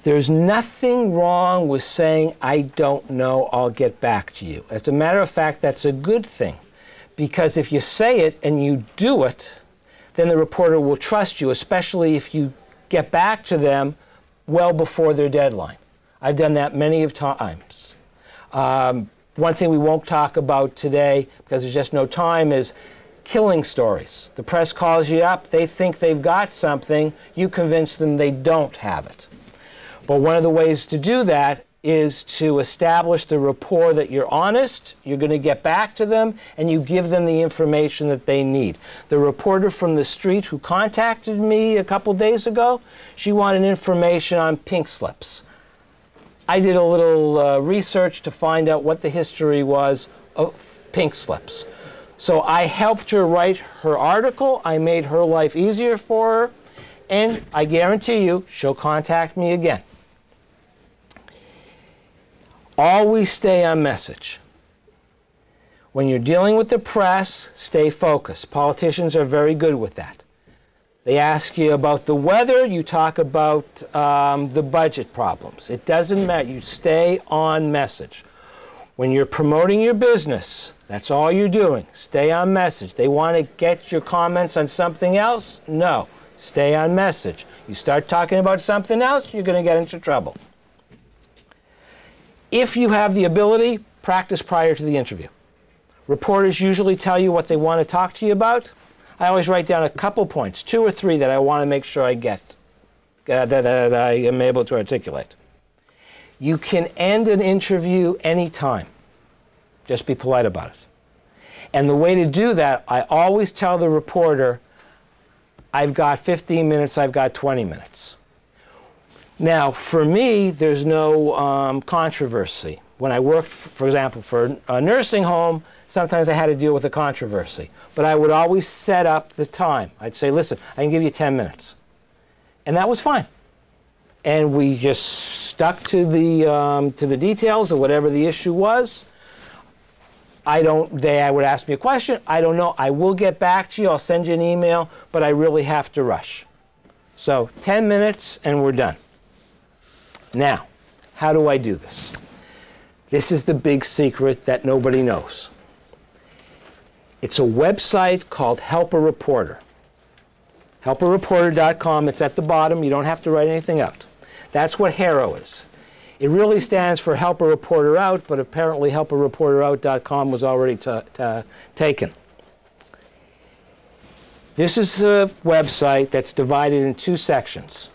There's nothing wrong with saying, I don't know, I'll get back to you. As a matter of fact, that's a good thing. Because if you say it and you do it, then the reporter will trust you, especially if you get back to them well before their deadline. I've done that many of times. One thing we won't talk about today, because there's just no time, is killing stories. The press calls you up, they think they've got something, you convince them they don't have it. But one of the ways to do that is to establish the rapport that you're honest, you're going to get back to them, and you give them the information that they need. The reporter from the street who contacted me a couple days ago, she wanted information on pink slips. I did a little research to find out what the history was of pink slips. So I helped her write her article, I made her life easier for her, and I guarantee you she'll contact me again. Always stay on message. When you're dealing with the press, stay focused. Politicians are very good with that. They ask you about the weather, you talk about the budget problems. It doesn't matter, you stay on message. When you're promoting your business, that's all you're doing. Stay on message. They want to get your comments on something else? No, stay on message. You start talking about something else, you're going to get into trouble. If you have the ability, practice prior to the interview. Reporters usually tell you what they want to talk to you about. I always write down a couple points, 2 or 3 that I want to make sure I get, that I am able to articulate. You can end an interview anytime. Just be polite about it. And the way to do that, I always tell the reporter, I've got 15 minutes, I've got 20 minutes. Now, for me, there's no controversy. When I worked, for example, for a nursing home, sometimes I had to deal with a controversy. But I would always set up the time. I'd say, listen, I can give you 10 minutes. And that was fine. And we just stuck to the details of whatever the issue was. They would ask me a question. I don't know. I will get back to you. I'll send you an email. But I really have to rush. So 10 minutes and we're done. Now, how do I do this? This is the big secret that nobody knows. It's a website called Help a Reporter. HelpAReporter.com. It's at the bottom. You don't have to write anything out. That's what HARO is. It really stands for Help a Reporter Out, but apparently HelpAReporterout.com was already taken. This is a website that's divided in 2 sections.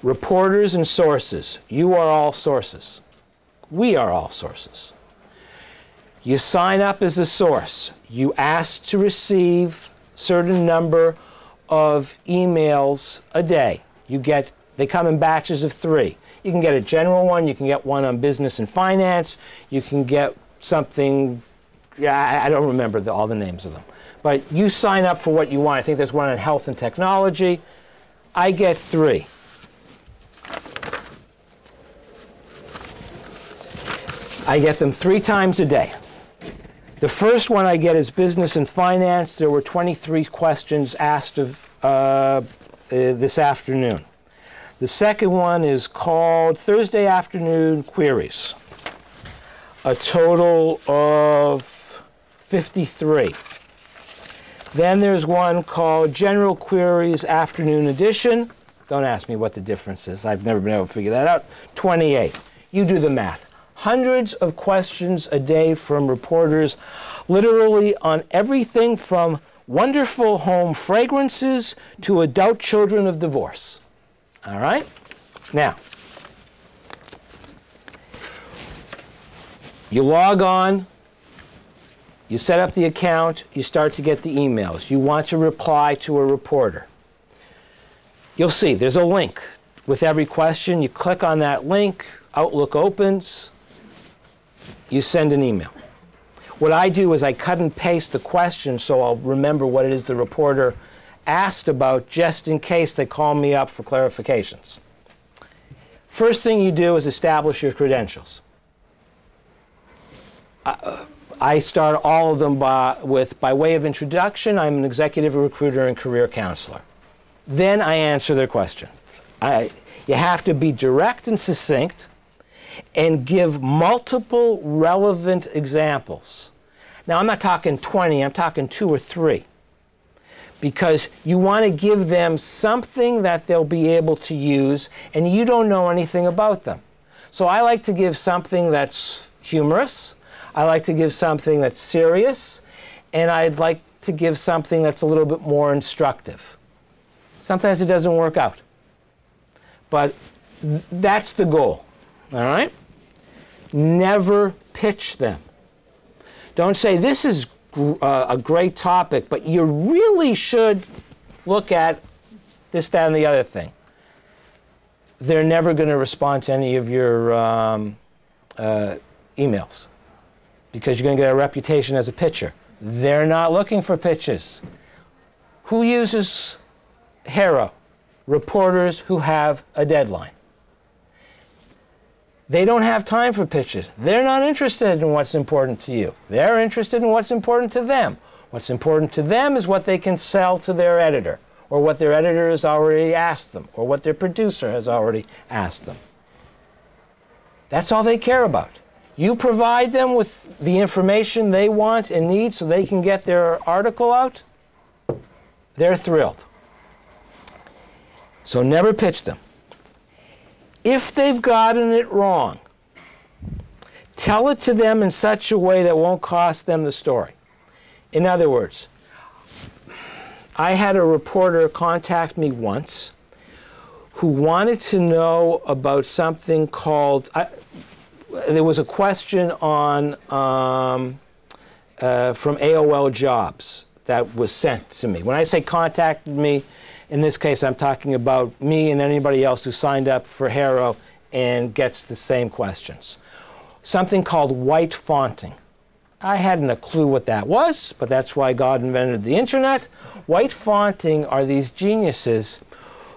Reporters and sources. You are all sources. We are all sources. You sign up as a source. You ask to receive a certain number of emails a day. They come in batches of 3. You can get a general one. You can get one on business and finance. You can get something, I don't remember all the names of them. But you sign up for what you want. I think there's one on health and technology. I get 3. I get them 3 times a day. The first one I get is business and finance. There were 23 questions asked of this afternoon. The second one is called Thursday Afternoon Queries. A total of 53. Then there's one called General Queries Afternoon Edition. Don't ask me what the difference is. I've never been able to figure that out. 28. You do the math. Hundreds of questions a day from reporters, literally on everything from wonderful home fragrances to adult children of divorce. All right? Now, you log on, you set up the account, you start to get the emails. You want to reply to a reporter. You'll see there's a link with every question. You click on that link, Outlook opens, you send an email. What I do is I cut and paste the question so I'll remember what it is the reporter asked about just in case they call me up for clarifications. First thing you do is establish your credentials. I start all of them by way of introduction, I'm an executive recruiter and career counselor. Then I answer their questions. You have to be direct and succinct and give multiple relevant examples. Now, I'm not talking 20, I'm talking 2 or 3. Because you want to give them something that they'll be able to use, and you don't know anything about them. So I like to give something that's humorous, I like to give something that's serious, and I'd like to give something that's a little bit more instructive. Sometimes it doesn't work out. But that's the goal, all right? Never pitch them. Don't say, this is a great topic, but you really should look at this, that, and the other thing. They're never going to respond to any of your emails because you're going to get a reputation as a pitcher. They're not looking for pitches. Who uses HARO? Reporters who have a deadline. They don't have time for pitches. They're not interested in what's important to you. They're interested in what's important to them. What's important to them is what they can sell to their editor, or what their editor has already asked them, or what their producer has already asked them. That's all they care about. You provide them with the information they want and need so they can get their article out, they're thrilled. So never pitch them. If they've gotten it wrong, tell it to them in such a way that won't cost them the story. In other words, I had a reporter contact me once who wanted to know about something called, there was a question on from AOL Jobs that was sent to me. When I say contacted me, in this case, I'm talking about me and anybody else who signed up for HARO and gets the same questions. Something called WhiteFawnting. I hadn't a clue what that was, but that's why God invented the internet. WhiteFawnting are these geniuses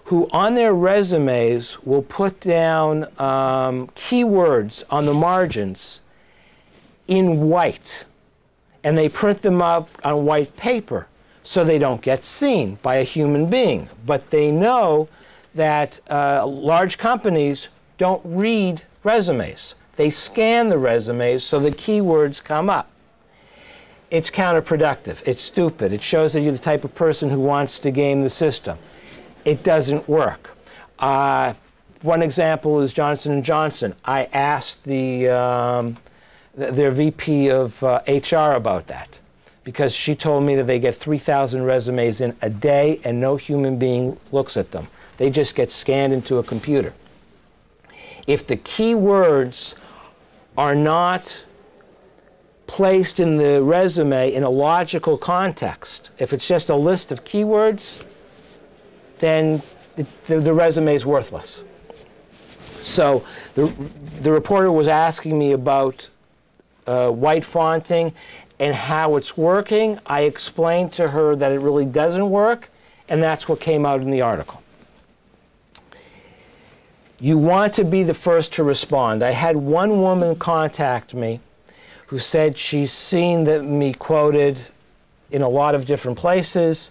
who on their resumes will put down keywords on the margins in white, and they print them up on white paper, so they don't get seen by a human being. But they know that large companies don't read resumes. They scan the resumes so the keywords come up. It's counterproductive. It's stupid. It shows that you're the type of person who wants to game the system. It doesn't work. One example is Johnson & Johnson. I asked their VP of HR about that, because she told me that they get 3,000 resumes in a day and no human being looks at them. They just get scanned into a computer. If the keywords are not placed in the resume in a logical context, if it's just a list of keywords, then the resume is worthless. So the reporter was asking me about WhiteFawnting and how it's working. I explained to her that it really doesn't work, and that's what came out in the article. You want to be the first to respond. I had one woman contact me who said she's seen me quoted in a lot of different places.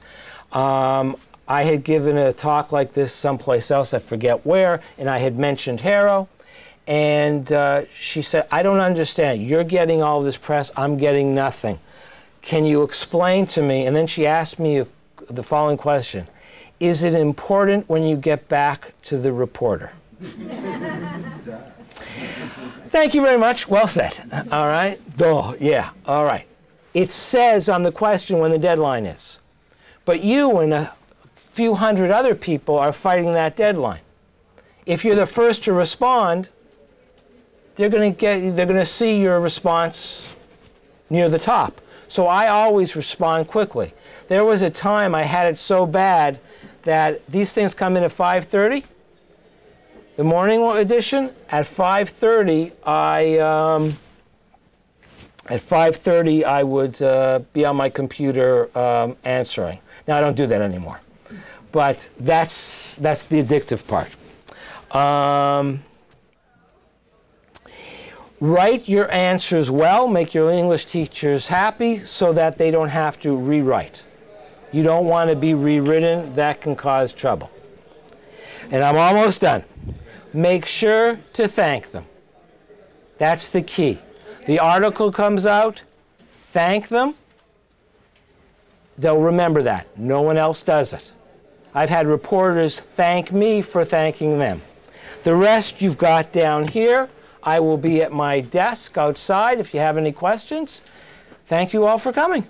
I had given a talk like this someplace else, I forget where, and I had mentioned HARO. And she said, I don't understand. You're getting all this press. I'm getting nothing. Can you explain to me? And then she asked me the following question. Is it important when you get back to the reporter? Thank you very much. Well said. All right. Oh, yeah. All right. It says on the question when the deadline is. But you and a few hundred other people are fighting that deadline. If you're the first to respond, they're going to see your response near the top. So I always respond quickly. There was a time I had it so bad that these things come in at 5:30. The morning edition at 5:30, I would be on my computer answering. Now I don't do that anymore, but that's the addictive part. Write your answers well, make your English teachers happy so that they don't have to rewrite. You don't want to be rewritten. That can cause trouble. And I'm almost done. Make sure to thank them. That's the key. The article comes out, thank them. They'll remember that. No one else does it. I've had reporters thank me for thanking them. The rest you've got down here. I will be at my desk outside if you have any questions. Thank you all for coming.